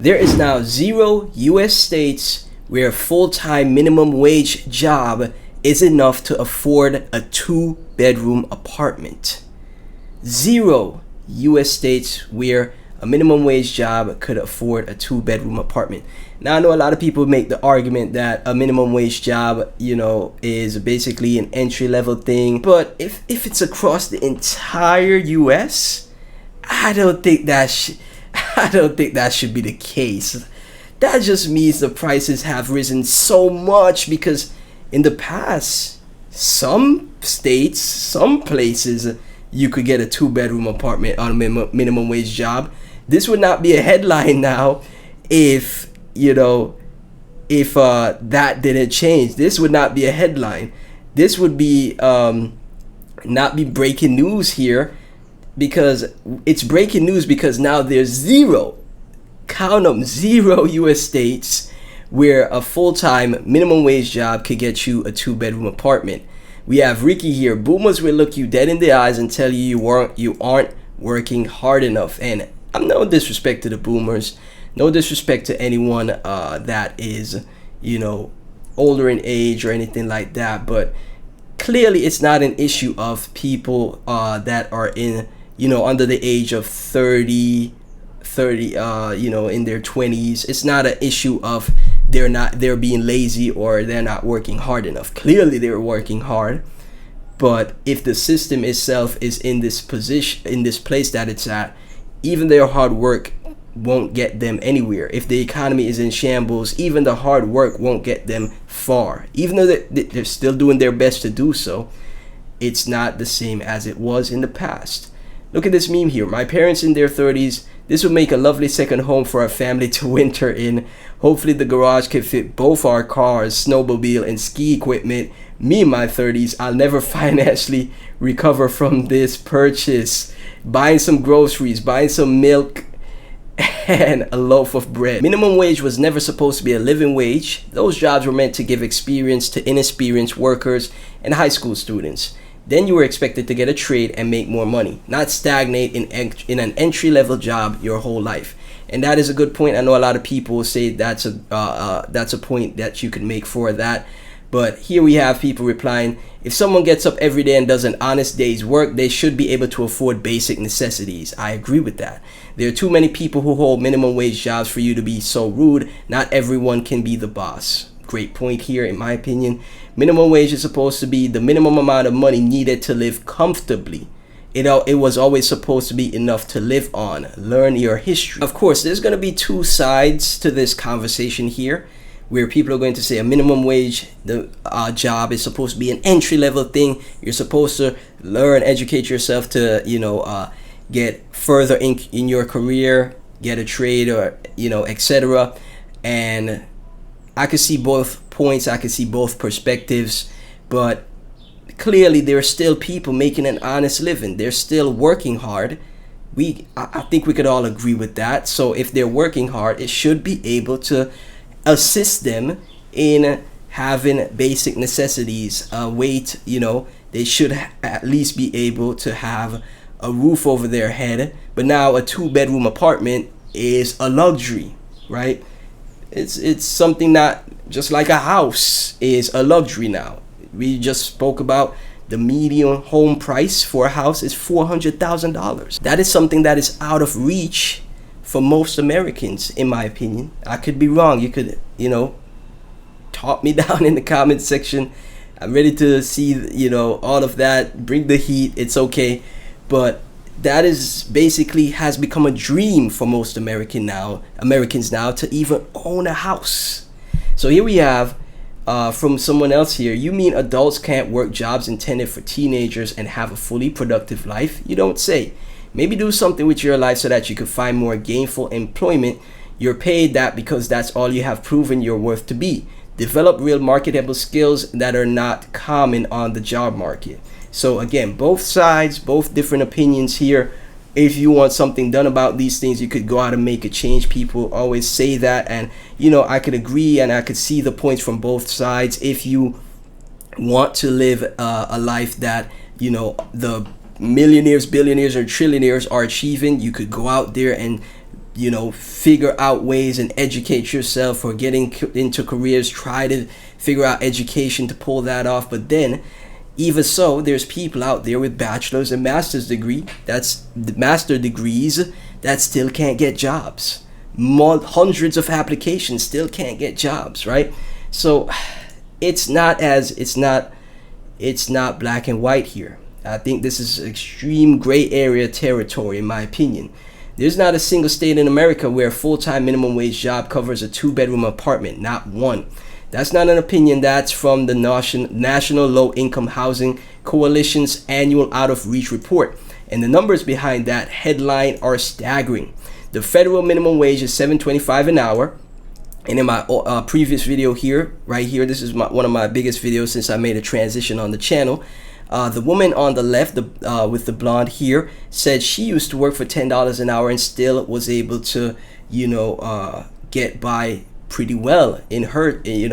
There is now 0 US states where a full-time minimum wage job is enough to afford a 2-bedroom apartment. 0 US states where a minimum wage job could afford a 2-bedroom apartment. Now, I know a lot of people make the argument that a minimum wage job, is basically an entry-level thing. But if it's across the entire US, I don't think that should be the case. That just means the prices have risen so much because in the past, some states, some places, you could get a 2-bedroom apartment on a minimum wage job. This would not be a headline now if that didn't change. This would not be a headline. This would be not be breaking news here, because it's breaking news because now there's 0, count them, 0 US states where a full-time minimum wage job could get you a 2-bedroom apartment. We have Ricky here. Boomers will look you dead in the eyes and tell you aren't working hard enough. And I'm no disrespect to the boomers, no disrespect to anyone that is, older in age or anything like that. But clearly, it's not an issue of people that are in, under the age of 30, in their 20s. It's not an issue of they're being lazy or they're not working hard enough. Clearly they're working hard, but if the system itself is in this position, in this place that it's at, even their hard work won't get them anywhere. If the economy is in shambles, even the hard work won't get them far. Even though they're still doing their best to do so, it's not the same as it was in the past. Look at this meme here. My parents in their 30s. This would make a lovely second home for our family to winter in. Hopefully the garage can fit both our cars, snowmobile, and ski equipment. Me in my 30s, I'll never financially recover from this purchase. Buying some groceries, buying some milk, and a loaf of bread. Minimum wage was never supposed to be a living wage. Those jobs were meant to give experience to inexperienced workers and high school students. Then you were expected to get a trade and make more money, not stagnate in an entry-level job your whole life. And that is a good point. I know a lot of people say that's a point that you can make for that. But here we have people replying, if someone gets up every day and does an honest day's work, they should be able to afford basic necessities. I agree with that. There are too many people who hold minimum wage jobs for you to be so rude. Not everyone can be the boss. Great point here, in my opinion. Minimum wage is supposed to be the minimum amount of money needed to live comfortably. It was always supposed to be enough to live on. Learn your history. Of course, there's going to be two sides to this conversation here, where people are going to say a minimum wage job is supposed to be an entry-level thing. You're supposed to learn, educate yourself to, get further in your career, get a trade, or, etc. And I could see both points. I could see both perspectives. But clearly, there are still people making an honest living. They're still working hard. I think we could all agree with that. So if they're working hard, it should be able to assist them in having basic necessities. They should at least be able to have a roof over their head. But now a 2-bedroom apartment is a luxury, right? It's something that, just like a house, is a luxury now. We just spoke about the median home price for a house is $400,000. That is something that is out of reach for most Americans, in my opinion. I could be wrong. You could, talk me down in the comment section. I'm ready to see, all of that. Bring the heat. It's okay. But that is basically has become a dream for most Americans now to even own a house. So here we have from someone else here. You mean adults can't work jobs intended for teenagers and have a fully productive life? You don't say. Maybe do something with your life so that you can find more gainful employment. You're paid that because that's all you have proven your worth to be. Develop real marketable skills that are not common on the job market. So again, both sides, both different opinions here. If you want something done about these things, you could go out and make a change. People always say that, and I could agree and I could see the points from both sides. If you want to live a life that the millionaires, billionaires, or trillionaires are achieving, you could go out there and figure out ways and educate yourself, or getting into careers, try to figure out education to pull that off. But then, even so, there's people out there with bachelor's and master's degrees that still can't get jobs. Hundreds of applications still can't get jobs, right? So it's not black and white here. I think this is extreme gray area territory, in my opinion. There's not a single state in America where a full-time minimum wage job covers a 2-bedroom apartment. Not one. That's not an opinion. That's from the National Low Income Housing Coalition's annual Out of Reach report. And the numbers behind that headline are staggering. The federal minimum wage is $7.25 an hour. And in my previous video here, right here, this is one of my biggest videos since I made a transition on the channel. The woman on the left, with the blonde here, said she used to work for $10 an hour and still was able to, get by pretty well in her, in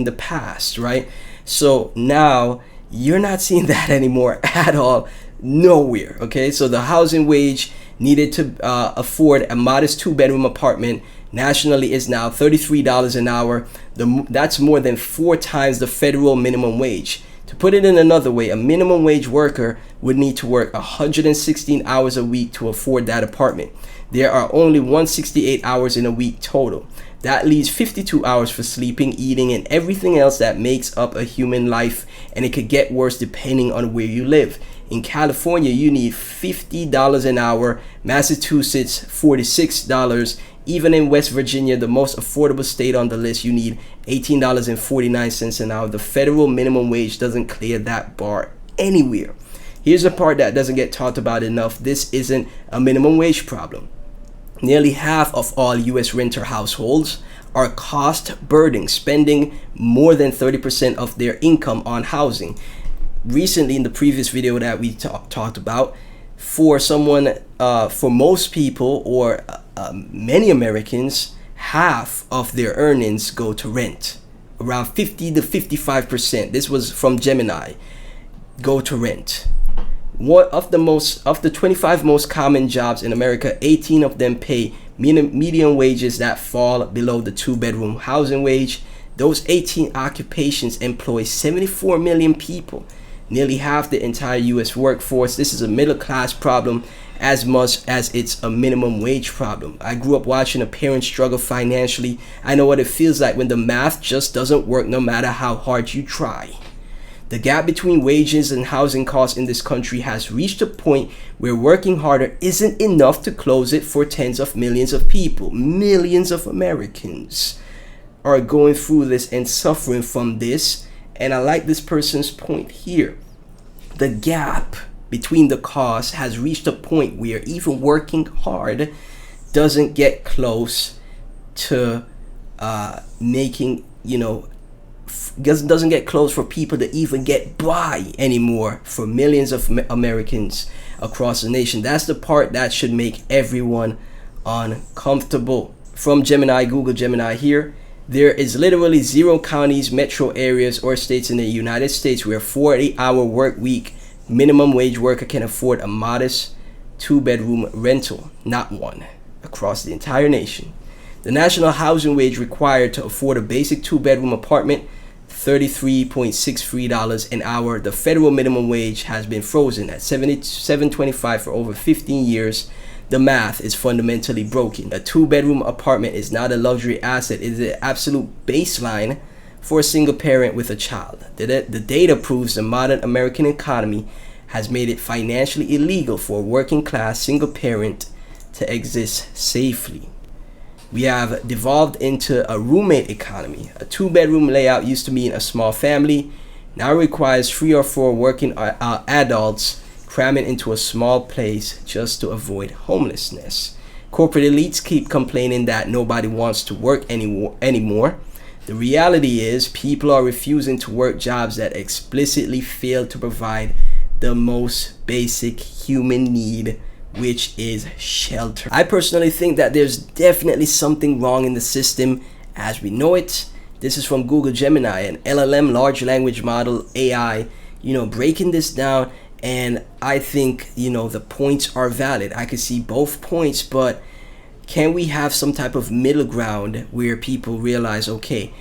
the past, right? So now you're not seeing that anymore at all, nowhere. Okay, so the housing wage needed to afford a modest 2-bedroom apartment nationally is now $33 an hour. That's more than 4 times the federal minimum wage. To put it in another way, a minimum wage worker would need to work 116 hours a week to afford that apartment. There are only 168 hours in a week total. That leaves 52 hours for sleeping, eating, and everything else that makes up a human life, and it could get worse depending on where you live. In California, you need $50 an hour, Massachusetts, $46. Even in West Virginia, the most affordable state on the list, you need $18.49 an hour. The federal minimum wage doesn't clear that bar anywhere. Here's the part that doesn't get talked about enough. This isn't a minimum wage problem. Nearly half of all U.S. renter households are cost burdened, spending more than 30% of their income on housing. Recently, in the previous video that we talked about, for most people, or many Americans, half of their earnings go to rent. Around 50 to 55%. This was from Gemini. Go to rent. Of the 25 most common jobs in America, 18 of them pay median wages that fall below the 2-bedroom housing wage. Those 18 occupations employ 74 million people, nearly half the entire U.S. workforce. This is a middle-class problem as much as it's a minimum wage problem. I grew up watching a parent struggle financially. I know what it feels like when the math just doesn't work no matter how hard you try. The gap between wages and housing costs in this country has reached a point where working harder isn't enough to close it for tens of millions of people. Millions of Americans are going through this and suffering from this. And I like this person's point here. The gap between the costs has reached a point where even working hard doesn't get close to doesn't get close for people to even get by anymore for millions of Americans across the nation. That's the part that should make everyone uncomfortable. From Gemini, Google Gemini here. There is literally 0 counties, metro areas, or states in the United States where a 40-hour work week minimum wage worker can afford a modest 2-bedroom rental. Not one. Across the entire nation. The national housing wage required to afford a basic 2-bedroom apartment, $33.63 an hour. The federal minimum wage has been frozen at $77.25 for over 15 years. The math is fundamentally broken. A 2-bedroom apartment is not a luxury asset. It is an absolute baseline for a single parent with a child. The data proves the modern American economy has made it financially illegal for a working class single parent to exist safely. We have devolved into a roommate economy. A 2-bedroom layout used to mean a small family. Now requires 3 or 4 working adults cramming into a small place just to avoid homelessness. Corporate elites keep complaining that nobody wants to work anymore. The reality is people are refusing to work jobs that explicitly fail to provide the most basic human need, which is shelter. I personally think that there's definitely something wrong in the system as we know it. This is from Google Gemini, an LLM, large language model, AI, breaking this down And I think, the points are valid. I could see both points, but can we have some type of middle ground where people realize, okay,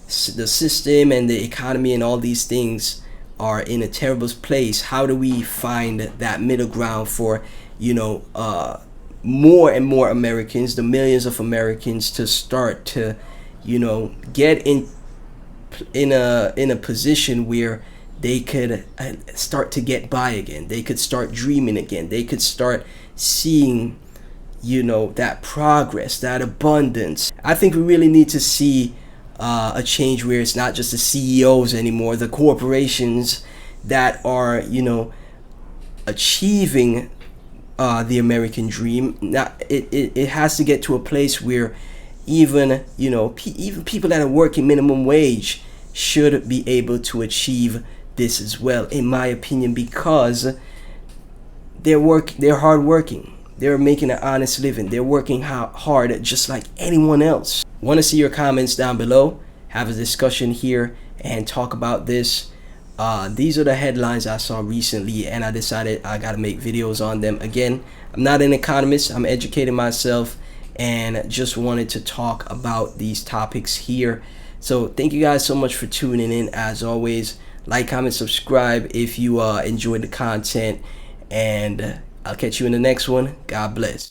the system and the economy and all these things are in a terrible place? How do we find that middle ground for, more and more Americans, the millions of Americans, to start to, get in a position where they could start to get by again. They could start dreaming again. They could start seeing, that progress, that abundance. I think we really need to see a change where it's not just the CEOs anymore, the corporations that are, achieving the American dream. Now, it has to get to a place where even, even people that are working minimum wage should be able to achieve this as well, in my opinion, because they're hardworking. They're making an honest living. They're working hard just like anyone else. Want to see your comments down below. Have a discussion here and talk about this. These are the headlines I saw recently, and I decided I gotta make videos on them. Again, I'm not an economist. I'm educating myself and just wanted to talk about these topics here. So thank you guys so much for tuning in. As always, like, comment, subscribe if you enjoyed the content, and I'll catch you in the next one. God bless.